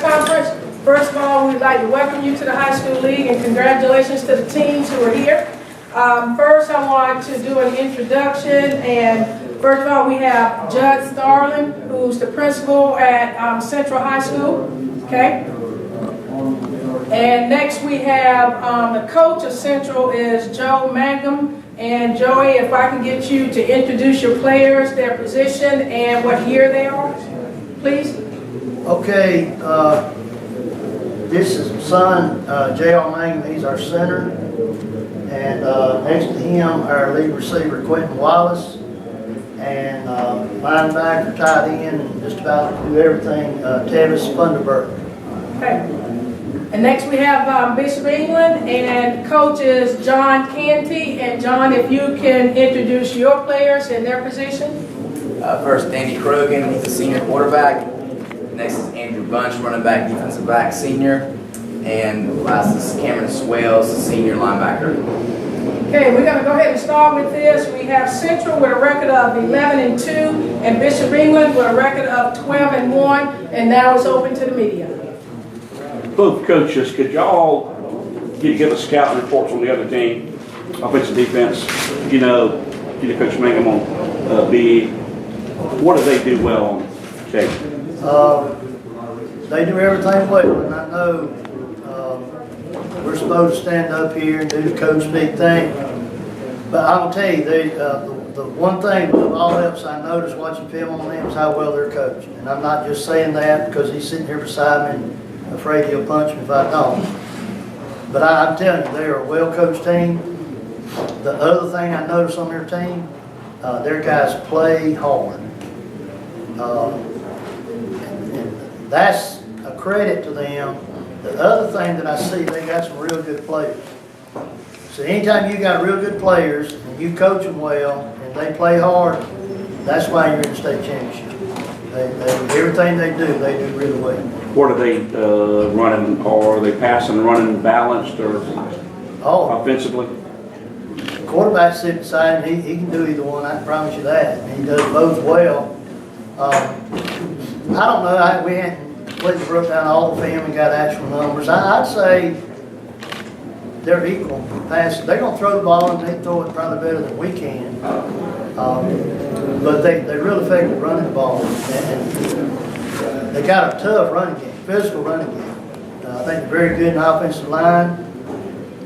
conference. First of all, we'd like to welcome you to the High School League and congratulations to the teams who are here. First, I want to do an introduction, and first of all, we have Judd Starling, who's the principal at Central High School, okay? And next we have the coach of Central is Joe Mangum. And Joey, if I can get you to introduce your players, their position, and what year they are, please. Okay, this is my son, J.R. Mangum. He's our center. And next to him, our lead receiver, Quentin Wallace. And linebacker, tight end, and just about do everything, Tavis Funderburg. Okay. And next we have Bishop England, and coach is John Canty. And John, if you can introduce your players and their position. First, Andy Krogan, he's a senior quarterback. Next is Andrew Bunch, running back, defensive back, senior. And last is Cameron Swales, senior linebacker. Okay, we're going to go ahead and start with this. We have Central with a record of 11-2, and Bishop England with a record of 12-1, and now it's open to the media. Both coaches, could y'all give us scouting reports on the other team, offensive, defense? You know Coach Mangum on B. What do they do well on tape? They do everything well, and I know we're supposed to stand up here and do the coach big thing. But I'm gonna tell you, the one thing of all else I noticed watching film on them is how well they're coached. And I'm not just saying that because he's sitting here beside me and afraid he'll punch me if I don't. But I'm telling you, they're a well-coached team. The other thing I noticed on their team, their guys play hard. And that's a credit to them. The other thing that I see, they got some real good players. So anytime you got real good players and you coach them well and they play hard, that's why you're in the state championship. Everything they do really well. What are they running? Or are they passing and running balanced or offensively? The quarterback sitting beside him, he can do either one, I can promise you that. And he does both well. I don't know, we hadn't completely broke down all the film and got actual numbers. I'd say they're equal passes. They're going to throw the ball and they throw it probably better than we can. But they're really effective running the ball. And they got a tough running game, physical running game. I think they're very good in the offensive line.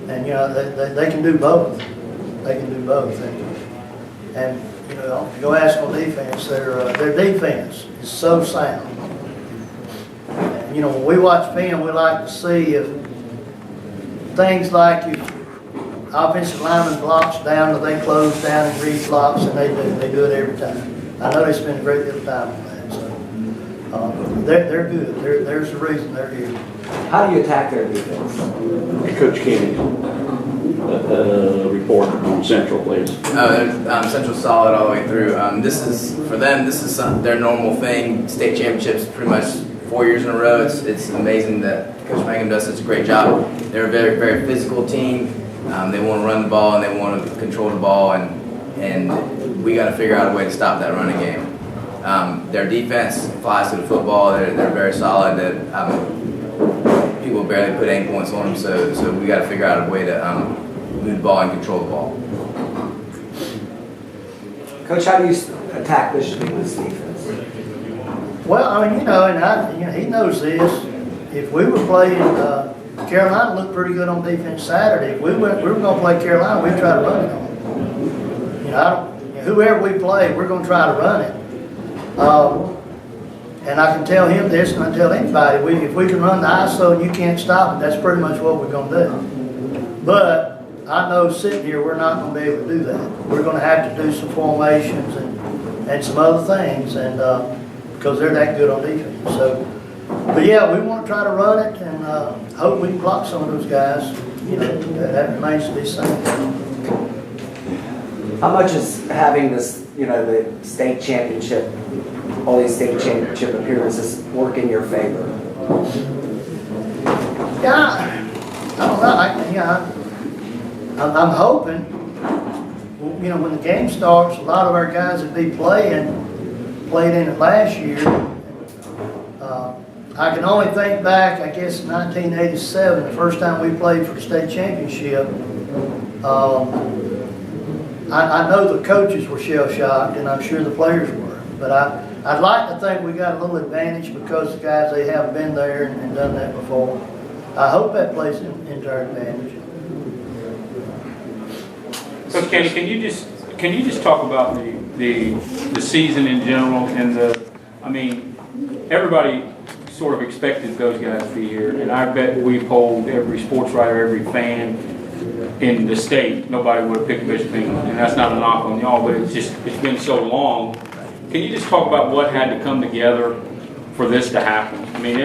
And, they can do both. They can do both. And if you go ask on defense, their defense is so sound. And, when we watch film, we like to see if things like if offensive lineman blocks down, or they close down and read blocks, and they do it every time. I know they spend a great deal of time on that. So they're good. There's the reason they're here. How do you attack their defense? Coach Kenny, report on Central, please. Central's solid all the way through. This is for them. This is their normal thing. State championships, pretty much 4 years in a row. It's amazing that Coach Mangum does such a great job. They're a very, very physical team. They want to run the ball and they want to control the ball, and we got to figure out a way to stop that running game. Their defense flies to the football. They're very solid. People barely put any points on them, so we got to figure out a way to move the ball and control the ball. Coach, how do you attack Bishop England's defense? Well, and he knows this. If we were playing, Carolina looked pretty good on defense Saturday. If we were going to play Carolina, we'd try to run it on them. Whoever we play, we're going to try to run it. And I can tell him this, and I tell anybody, if we can run the ISO and you can't stop it, that's pretty much what we're going to do. But I know sitting here, we're not going to be able to do that. We're going to have to do some formations and some other things, and because they're that good on defense. But yeah, we want to try to run it and hope we can block some of those guys. That remains to be seen. How much is having this, the state championship, all these state championship appearances work in your favor? Yeah, I don't know. I'm hoping. When the game starts, a lot of our guys that be played in it last year. I can only think back, I guess, 1987, the first time we played for the state championship. I know the coaches were shell-shocked, and I'm sure the players were. But I'd like to think we got a little advantage because the guys, they have been there and done that before. I hope that plays into our advantage. Coach Kenny, can you just talk about the season in general and everybody sort of expected those guys to be here, and I bet we polled every sports writer, every fan in the state, nobody would have picked Bishop England, and that's not a knock on y'all, but it's been so long. Can you just talk about what had to come together for this to happen? I mean,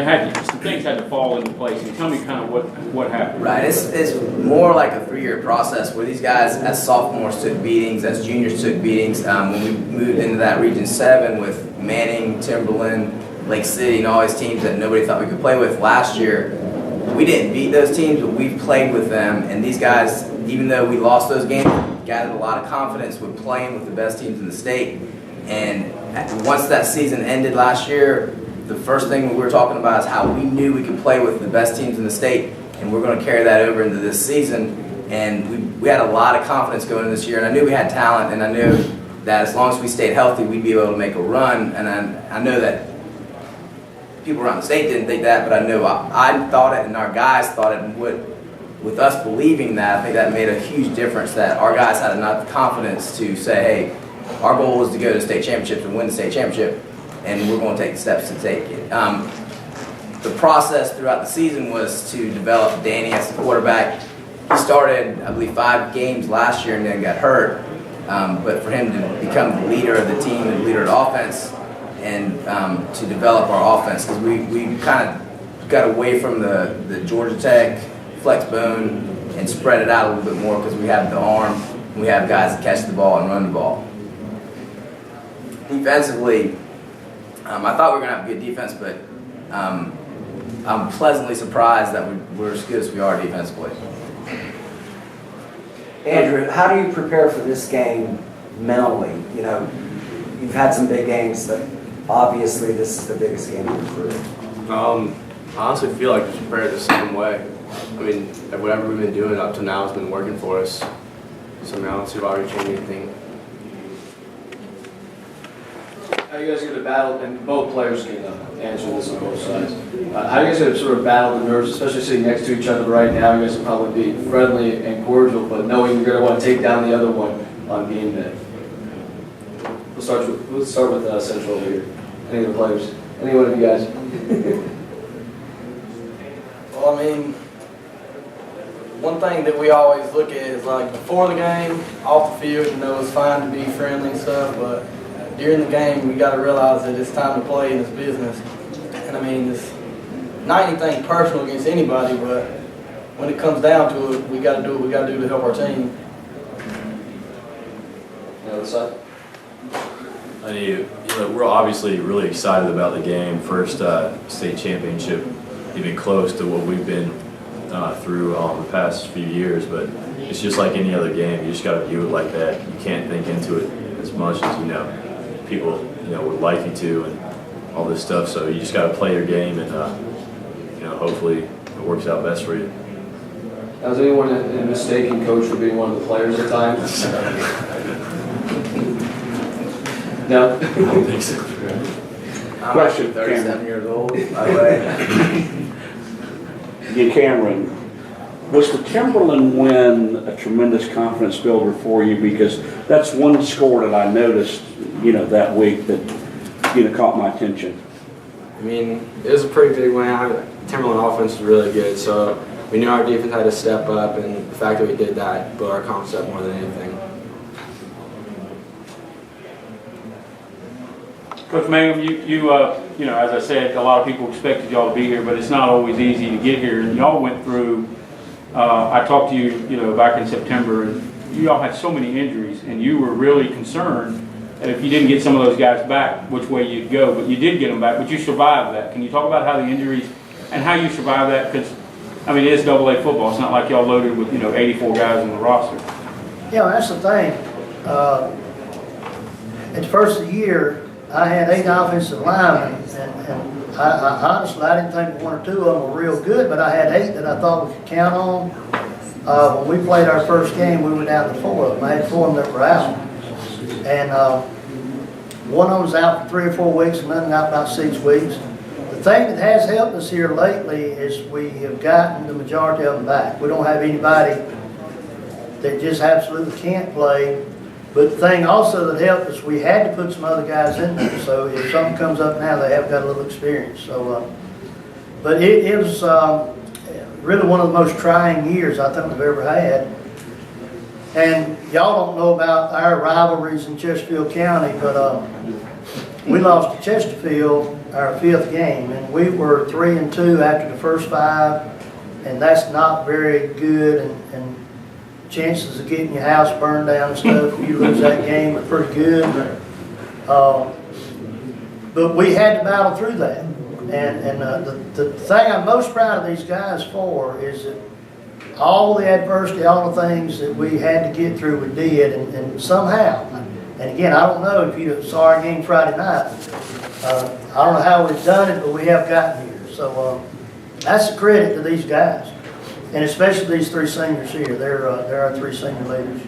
some things had to fall into place. And tell me kind of what happened. Right, it's more like a 3-year process where these guys, as sophomores, took beatings, as juniors took beatings. When we moved into that Region 7 with Manning, Timberland, Lake City, and all these teams that nobody thought we could play with last year, we didn't beat those teams, but we played with them. And these guys, even though we lost those games, gathered a lot of confidence with playing with the best teams in the state. And once that season ended last year, the first thing we were talking about is how we knew we could play with the best teams in the state, and we're going to carry that over into this season. And we had a lot of confidence going into this year, and I knew we had talent, and I knew that as long as we stayed healthy, we'd be able to make a run. And I know that people around the state didn't think that, but I knew I thought it, and our guys thought it. And with us believing that, I think that made a huge difference, that our guys had enough confidence to say, hey, our goal is to go to state championships and win the state championship, and we're going to take the steps to take it. The process throughout the season was to develop Danny as the quarterback. He started, I believe, 5 games last year and then got hurt. But for him to become the leader of the team and leader of the offense, and to develop our offense, because we kind of got away from the Georgia Tech flex bone and spread it out a little bit more, because we have the arm, and we have guys that catch the ball and run the ball. Defensively, I thought we were going to have a good defense, but I'm pleasantly surprised that we're as good as we are defensively. Andrew, how do you prepare for this game mentally? You know, you've had some big games, but obviously this is the biggest game of your career. I honestly feel like we prepared the same way. I mean, whatever we've been doing up to now has been working for us. So now let's see why we change anything. How you guys going to battle, and both players can answer this on both sides. How you guys going to sort of battle the nerves, especially sitting next to each other right now? You guys will probably be friendly and cordial, but knowing you're going to want to take down the other one on game day. Let's start with Central over here. Any of the players? Any one of you guys? Well, I mean, one thing that we always look at is like before the game, off the field, you know, it's fine to be friendly and stuff, but during the game, we got to realize that it's time to play in this business. And I mean, it's not anything personal against anybody, but when it comes down to it, we got to do what we got to do to help our team. The other side? We're obviously really excited about the game. First state championship, even close to what we've been through the past few years. But it's just like any other game. You just got to view it like that. You can't think into it as much as people would like you to, and all this stuff. So you just got to play your game, and hopefully it works out best for you. Was anyone mistaken coach for being one of the players at times? No? I don't think so. I'm Question, actually 37 Cameron. years old, by the way. Again, Cameron, was the Timberland win a tremendous confidence builder for you? Because that's one score that I noticed, that week that, caught my attention. I mean, it was a pretty big win. Timberland offense was really good, so we knew our defense had to step up, and the fact that we did that built our confidence up more than anything. Coach Mangum, you as I said, a lot of people expected y'all to be here, but it's not always easy to get here. And y'all went through. I talked to you, back in September, and you all had so many injuries, and you were really concerned that if you didn't get some of those guys back, which way you'd go. But you did get them back, but you survived that. Can you talk about how the injuries and how you survived that? Because it is AA football. It's not like y'all loaded with 84 guys on the roster. That's the thing. At the first of the year, I had 8 offensive linemen, and I honestly, I didn't think 1 or 2 of them were real good, but I had 8 that I thought we could count on. When we played our first game, we were down to 4 of them. I had 4 of them that were out. And one of them was out for 3 or 4 weeks, and another out about 6 weeks. The thing that has helped us here lately is we have gotten the majority of them back. We don't have anybody that just absolutely can't play. But the thing also that helped us, we had to put some other guys in there. So if something comes up now, they have got a little experience. So, but it was really one of the most trying years I think we've ever had. And y'all don't know about our rivalries in Chesterfield County, but we lost to Chesterfield our 5th game, and we were 3-2 after the first 5, and that's not very good. And chances of getting your house burned down and stuff if you lose that game are pretty good. But we had to battle through that. And the thing I'm most proud of these guys for is that all the adversity, all the things that we had to get through, we did, and somehow, and again, I don't know if you saw our game Friday night, I don't know how we've done it, but we have gotten here. So that's a credit to these guys, and especially these 3 seniors here. They're our 3 senior leaders.